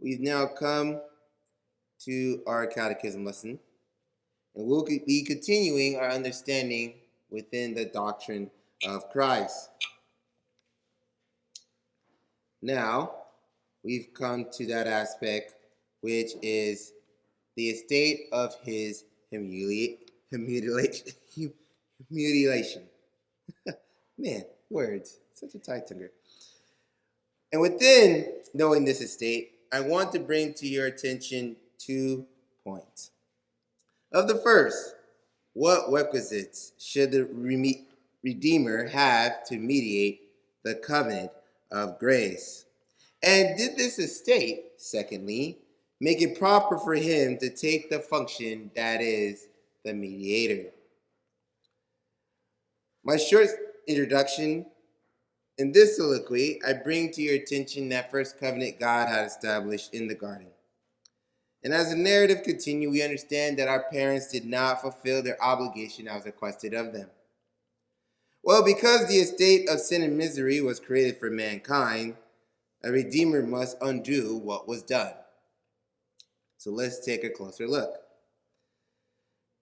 We've now come to our catechism lesson, and we'll be continuing our understanding within the doctrine of Christ. Now, we've come to that aspect which is the estate of his mutilation. Man, words, such a tight tongue. And within knowing this estate, I want to bring to your attention 2 points. Of the first, what requisites should the Redeemer have to mediate the covenant of grace? And did this estate, secondly, make it proper for him to take the function that is the mediator? My short introduction. In this soliloquy, I bring to your attention that first covenant God had established in the garden. And as the narrative continues, we understand that our parents did not fulfill their obligation as requested of them. Well, because the estate of sin and misery was created for mankind, a Redeemer must undo what was done. So let's take a closer look.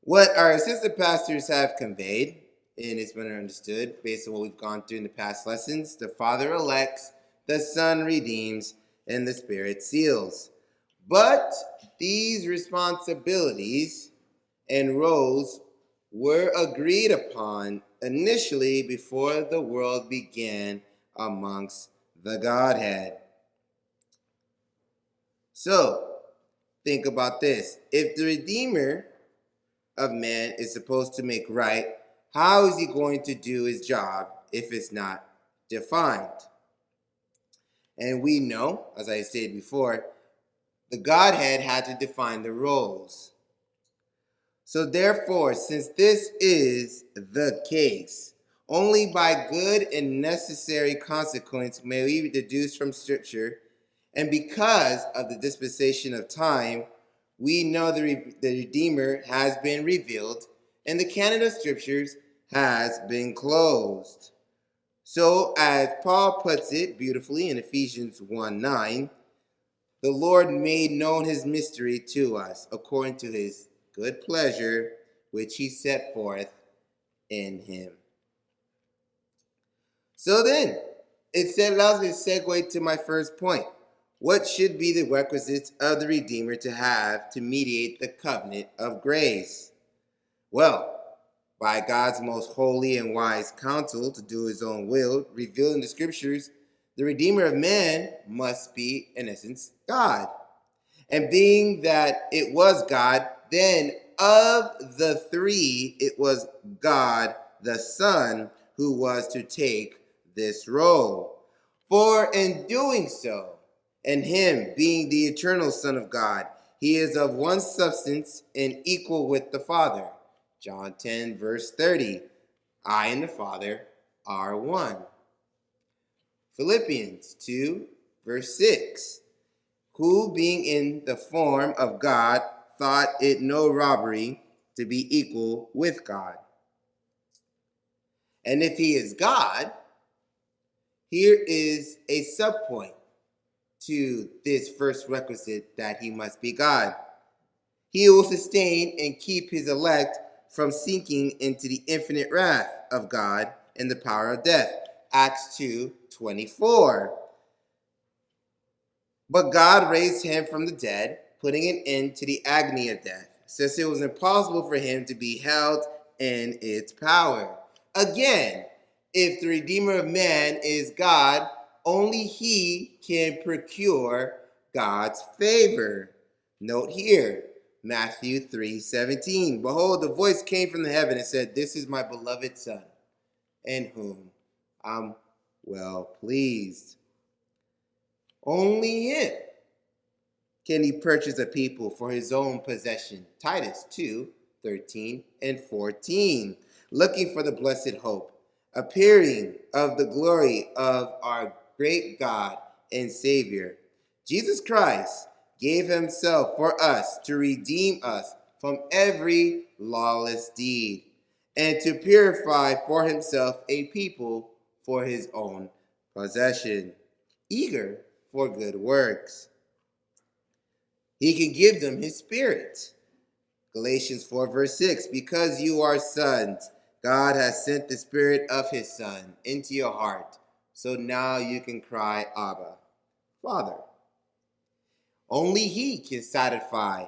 What our assistant pastors have conveyed, and it's been understood based on what we've gone through in the past lessons, the Father elects, the Son redeems, and the Spirit seals. But these responsibilities and roles were agreed upon initially before the world began amongst the Godhead. So, think about this. If the Redeemer of man is supposed to make right, how is he going to do his job if it's not defined? And we know, as I stated before, the Godhead had to define the roles. So therefore, since this is the case, only by good and necessary consequence may we deduce from Scripture, and because of the dispensation of time, we know the Redeemer has been revealed, and the canon of Scriptures has been closed. So, as Paul puts it beautifully in Ephesians 1:9, the Lord made known his mystery to us, according to his good pleasure, which he set forth in him. So then, it allows me to segue to my first point. What should be the requisites of the Redeemer to have to mediate the covenant of grace? Well, by God's most holy and wise counsel to do his own will, revealed in the Scriptures, the Redeemer of man must be, in essence, God. And being that it was God, then of the three, it was God the Son who was to take this role. For in doing so, and him being the eternal Son of God, he is of one substance and equal with the Father. John 10, verse 30. I and the Father are one. Philippians 2, verse 6. Who, being in the form of God, thought it no robbery to be equal with God. And if he is God, here is a subpoint to this first requisite that he must be God. He will sustain and keep his elect from sinking into the infinite wrath of God and the power of death. Acts 2:24. But God raised him from the dead, putting an end to the agony of death, since it was impossible for him to be held in its power. Again, if the Redeemer of man is God, only he can procure God's favor. Note here, Matthew 3:17. Behold, the voice came from the heaven and said, "This is my beloved Son, in whom I'm well pleased." Only him can he purchase a people for his own possession. Titus 2:13 and 14. Looking for the blessed hope, appearing of the glory of our great God and Savior, Jesus Christ, gave himself for us to redeem us from every lawless deed, and to purify for himself a people for his own possession, eager for good works. He can give them his Spirit. Galatians 4 verse 6, because you are sons, God has sent the Spirit of his Son into your heart. So now you can cry, Abba, Father. Only he can satisfy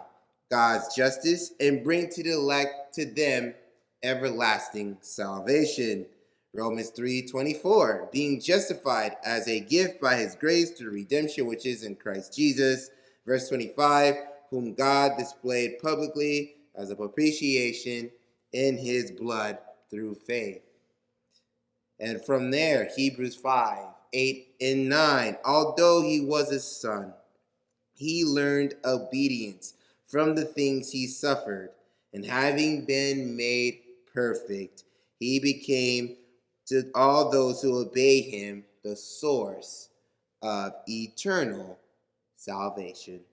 God's justice and bring to the elect to them everlasting salvation. Romans 3:24, being justified as a gift by his grace through redemption which is in Christ Jesus. Verse 25, whom God displayed publicly as a propitiation in his blood through faith. And from there, Hebrews 5:8-9, although he was a son, he learned obedience from the things he suffered, and having been made perfect, he became to all those who obey him the source of eternal salvation.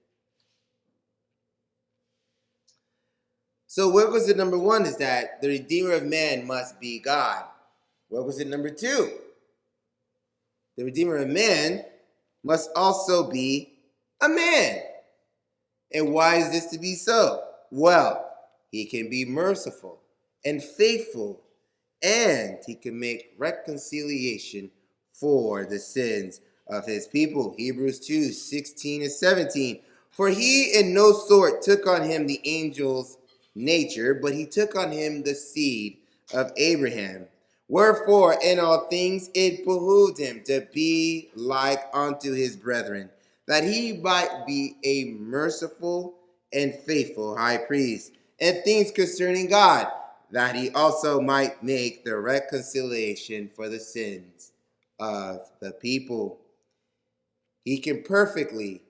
So what was it? Number one is that the Redeemer of man must be God. What was it? Number two, the Redeemer of man must also be a man. And why is this to be so? Well, he can be merciful and faithful, and he can make reconciliation for the sins of his people. Hebrews 2:16-17. For he in no sort took on him the angel's nature, but he took on him the seed of Abraham. Wherefore, in all things it behooved him to be like unto his brethren, that he might be a merciful and faithful high priest, and things concerning God, that he also might make the reconciliation for the sins of the people. He can perfectly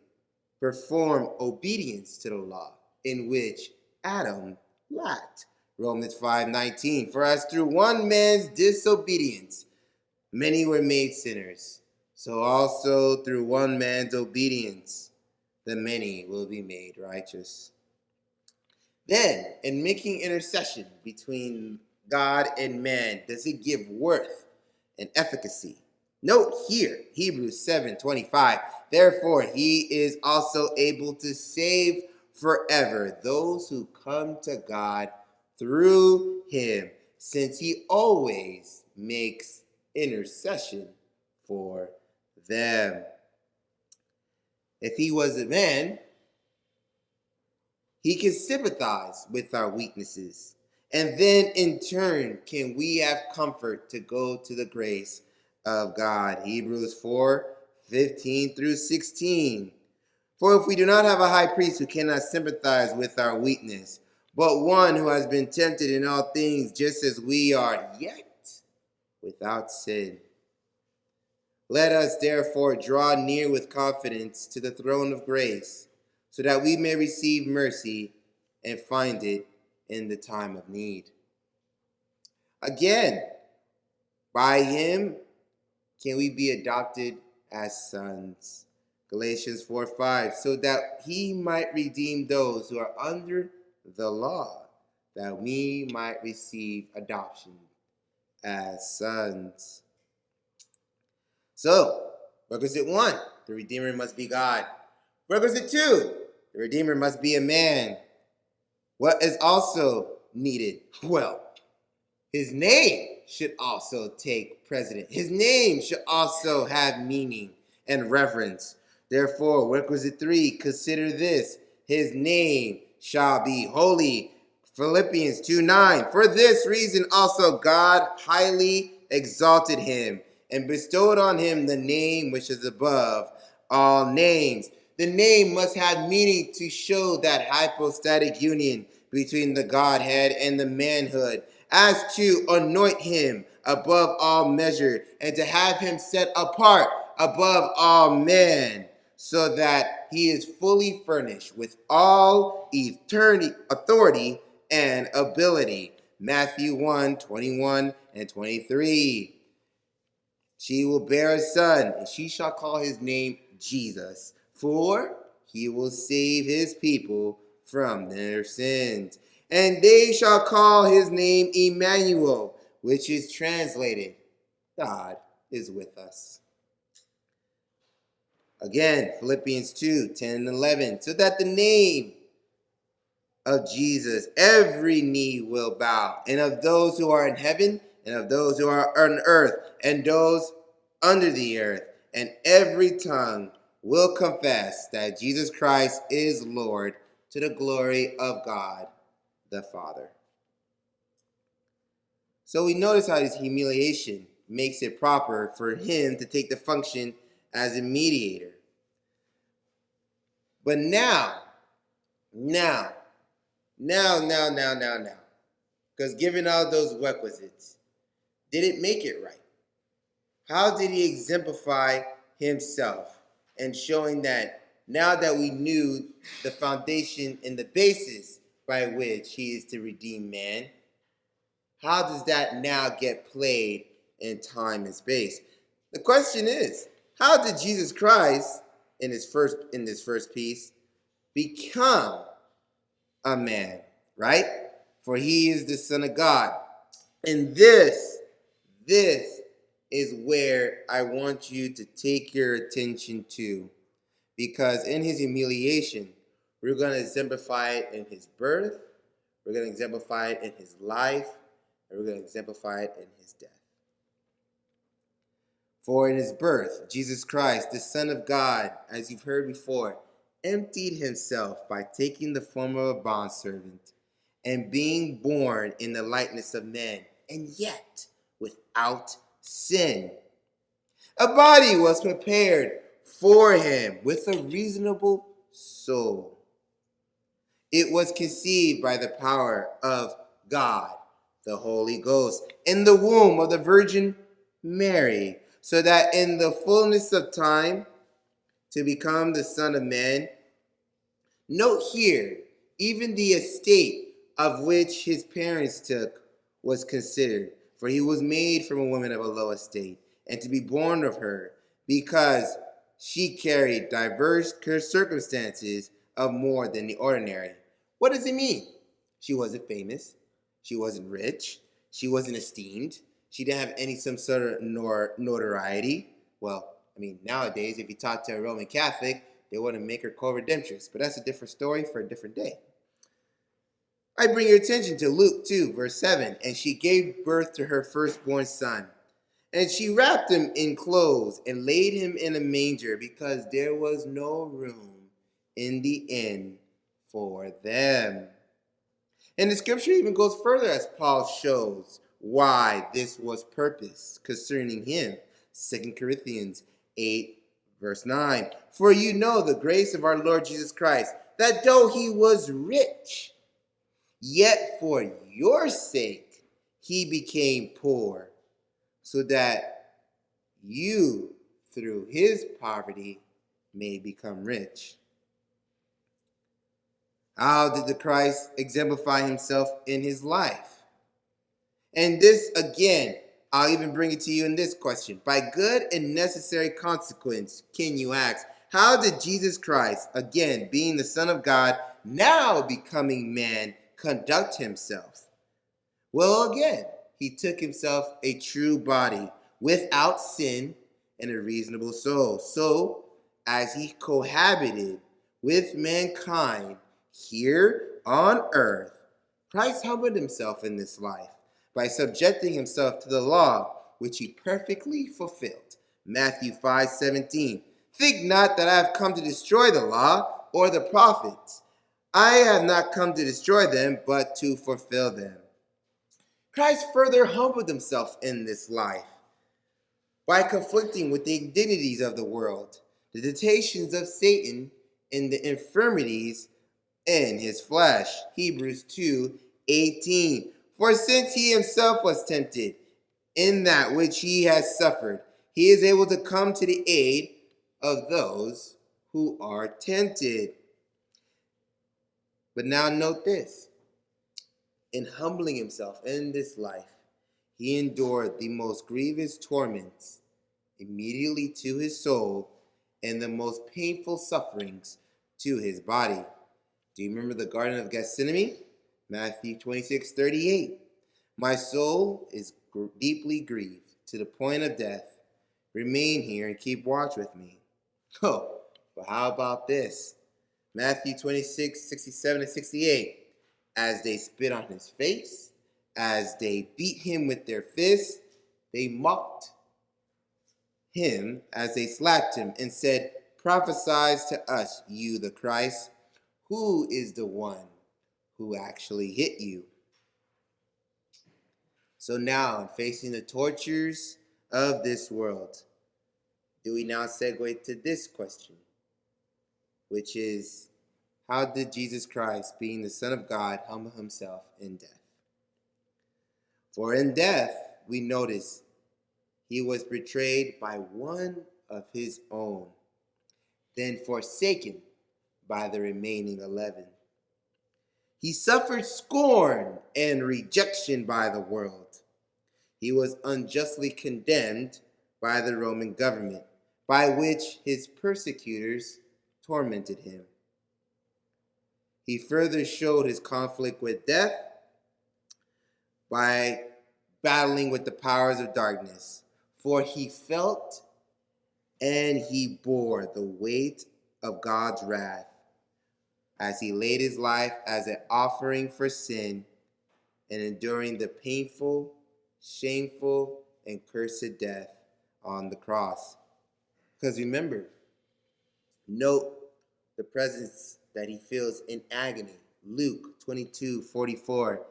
perform obedience to the law, in which Adam lacked. Romans 5:19, for as through one man's disobedience many were made sinners, so also through one man's obedience the many will be made righteous. Then, in making intercession between God and man, does it give worth and efficacy? Note here, Hebrews 7:25, therefore he is also able to save forever those who come to God through him, since he always makes intercession for them. If he was a man, he can sympathize with our weaknesses, and then in turn can we have comfort to go to the grace of God. Hebrews 4:15-16. For if we do not have a high priest who cannot sympathize with our weakness, but one who has been tempted in all things just as we are, yet without sin, let us therefore draw near with confidence to the throne of grace, so that we may receive mercy and find it in the time of need. Again, by him can we be adopted as sons. Galatians 4:5, so that he might redeem those who are under the law, that we might receive adoption as sons. So, requisite 1, the Redeemer must be God. Requisite 2, the Redeemer must be a man. What is also needed? Well, his name should also take precedence. His name should also have meaning and reverence. Therefore, requisite 3, consider this: his name shall be holy. Philippians 2:9, for this reason also God highly exalted him and bestowed on him the name which is above all names. The name must have meaning to show that hypostatic union between the Godhead and the manhood, as to anoint him above all measure, and to have him set apart above all men, so that he is fully furnished with all eternity, authority, and ability. Matthew 1:21-23. She will bear a son, and she shall call his name Jesus, for he will save his people from their sins. And they shall call his name Emmanuel, which is translated, God is with us. Again, Philippians 2, 10 and 11. So that the name of Jesus, every knee will bow, and of those who are in heaven, and of those who are on earth, and those under the earth, and every tongue will confess that Jesus Christ is Lord, to the glory of God the Father. So we notice how this humiliation makes it proper for him to take the function as a mediator. But now, because given all those requisites, did it make it right? How did he exemplify himself? And showing that now that we knew the foundation and the basis by which he is to redeem man, how does that now get played in time and space? The question is, how did Jesus Christ, in this first piece, become a man, right? For he is the Son of God. And this is where I want you to take your attention to, because in his humiliation, we're going to exemplify it in his birth, we're going to exemplify it in his life, and we're going to exemplify it in his death. For in his birth, Jesus Christ, the Son of God, as you've heard before, emptied himself by taking the form of a bondservant and being born in the likeness of men, and yet without sin. A body was prepared for him with a reasonable soul. It was conceived by the power of God, the Holy Ghost, in the womb of the Virgin Mary, so that in the fullness of time to become the Son of Man. Note here, even the estate of which his parents took was considered, for he was made from a woman of a low estate, and to be born of her, because she carried diverse circumstances of more than the ordinary. What does it mean? She wasn't famous. She wasn't rich. She wasn't esteemed. She didn't have any some sort of notoriety. Well, I mean, nowadays, if you talk to a Roman Catholic, they want to make her co-redemptress. But that's a different story for a different day. I bring your attention to Luke 2, verse 7. And she gave birth to her firstborn son. And she wrapped him in clothes and laid him in a manger, because there was no room in the inn for them. And the scripture even goes further, as Paul shows why this was purpose concerning him. 2 Corinthians 8, verse 9. For you know the grace of our Lord Jesus Christ, that though he was rich, yet for your sake he became poor, so that you through his poverty may become rich. How did the Christ exemplify himself in his life? And this, again, I'll even bring it to you in this question. By good and necessary consequence, can you ask, how did Jesus Christ, again, being the Son of God, now becoming man, conduct himself? Well, again, he took himself a true body, without sin and a reasonable soul. So, as he cohabited with mankind here on earth, Christ humbled himself in this life by subjecting himself to the law, which he perfectly fulfilled. Matthew 5:17. Think not that I have come to destroy the law or the prophets. I have not come to destroy them, but to fulfill them. Christ further humbled himself in this life by conflicting with the indignities of the world, the temptations of Satan, and the infirmities in his flesh. Hebrews 2:18. For since he himself was tempted in that which he has suffered, he is able to come to the aid of those who are tempted. But now note this. In humbling himself in this life, he endured the most grievous torments immediately to his soul and the most painful sufferings to his body. Do you remember the Garden of Gethsemane? Matthew 26:38. My soul is deeply grieved to the point of death. Remain here and keep watch with me. Oh, but how about this? Matthew 26, 67 and 68. As they spit on his face, as they beat him with their fists, they mocked him as they slapped him and said, "Prophesy to us, you the Christ. Who is the one who actually hit you?" So now, in facing the tortures of this world, do we now segue to this question, which is, how did Jesus Christ, being the Son of God, humble himself in death? For in death, we notice he was betrayed by one of his own, then forsaken by the remaining 11. He suffered scorn and rejection by the world. He was unjustly condemned by the Roman government, by which his persecutors tormented him. He further showed his conflict with death by battling with the powers of darkness, for he felt and he bore the weight of God's wrath as he laid his life as an offering for sin and enduring the painful, shameful, and cursed death on the cross. Because remember, note the presence that he feels in agony. Luke 22:44.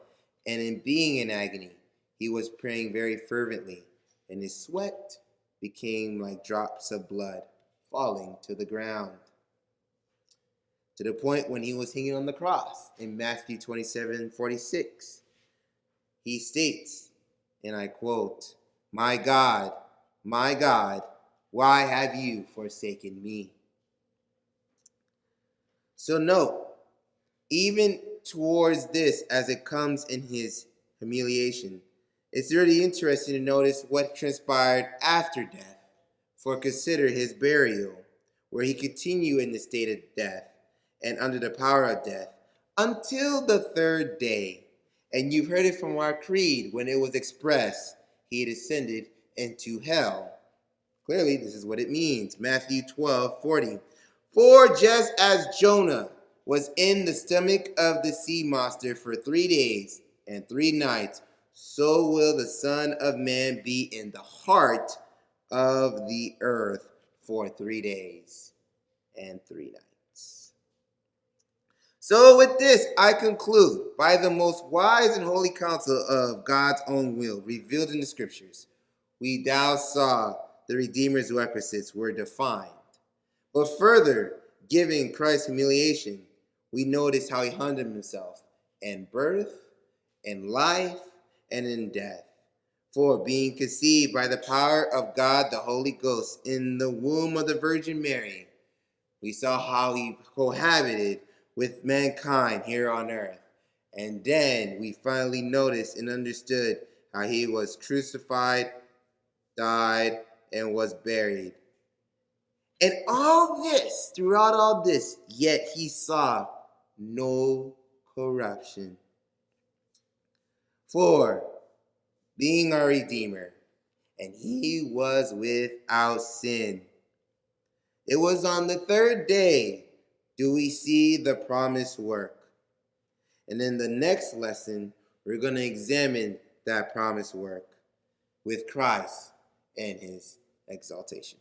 And in being in agony, he was praying very fervently, and his sweat became like drops of blood falling to the ground. To the point when he was hanging on the cross in Matthew 27:46. He states, and I quote, my God, why have you forsaken me?" So note, even towards this, as it comes in his humiliation, it's really interesting to notice what transpired after death. For consider his burial, where he continued in the state of death and under the power of death until the third day. And you've heard it from our creed when it was expressed, he descended into hell. Clearly, this is what it means. Matthew 12:40. For just as Jonah was in the stomach of the sea monster for 3 days and 3 nights, so will the Son of Man be in the heart of the earth for 3 days and 3 nights. So with this, I conclude, by the most wise and holy counsel of God's own will revealed in the scriptures, we thou saw the Redeemer's requisites were defined. But further, giving Christ's humiliation, we notice how he humbled himself in birth, in life, and in death. For being conceived by the power of God the Holy Ghost in the womb of the Virgin Mary, we saw how he cohabited with mankind here on earth. And then we finally noticed and understood how he was crucified, died, and was buried. And all this, throughout all this, yet he saw no corruption. For being our Redeemer, and he was without sin. It was on the third day do we see the promised work. And in the next lesson, we're going to examine that promised work with Christ and his exaltation.